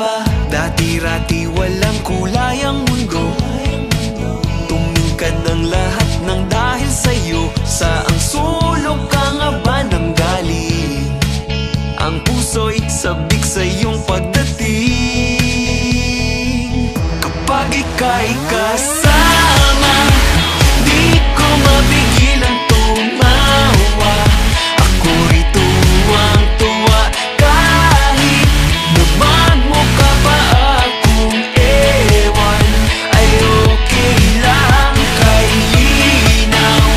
ba? Dati-rati walang kulay ang mundo, tumingkad ng lahat ng dahil sa'yo. Saang sulok ka nga ba nang galing? Ang puso'y sabik sa iyong pagdating. Kapag ika'y kasama, di ko mapigilan tumawa. Ako rin tuwang-tuwa kahit nagmamukha pa akong ewan. Ay okay lang, kay linaw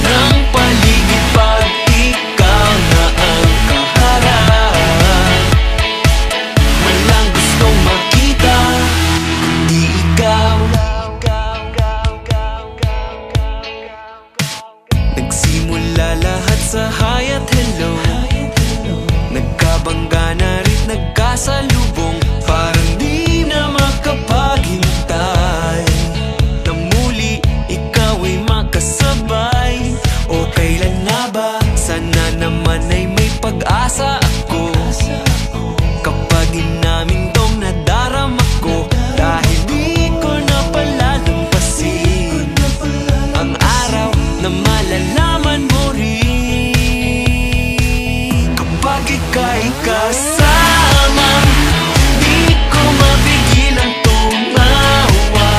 ng paligid pag ikaw na ang kaharap. Walang gustong makita kundi ikaw. Nagsimula lahat sa hi at hello, nagkabangga na rin nagkasalubong. Parang di na makapaghintay na muli ikaw ay makasabay. O kailan nga ba? Sana naman ay may pag-asa ako kapag inamin tong nadarama ko. Dahil di ko na palalampasin ang araw na malalaman mo rin. Kapag ika'y kasama, di ko mapigilan tumawa.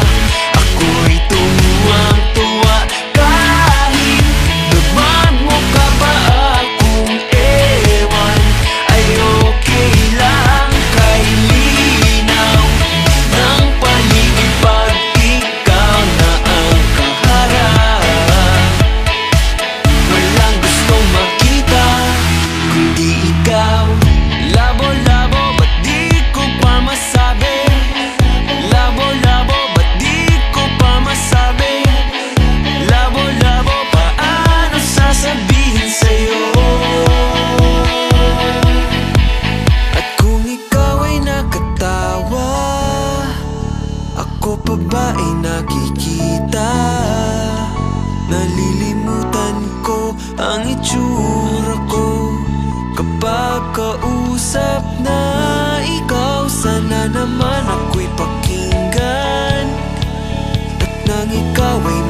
Ako'y tuwang-tuwa kahit nagmamukha pa akong ewan. Ay okay lang, kay linaw ng paligid pag ikaw na ang kaharap. Walang gustong makita kundi ikaw. Labo-labo, ba't di ko pa masabi? Labo-labo, ba't di ko pa masabi? Labo-labo, paano sasabihin sa'yo? At kung ikaw ay nakatawa, ako pa ba ay nakikita? Nalilimutan ko ang itsura ko kapag kausap na ikaw. Sana naman ako'y pakinggan, at nang ikaw ay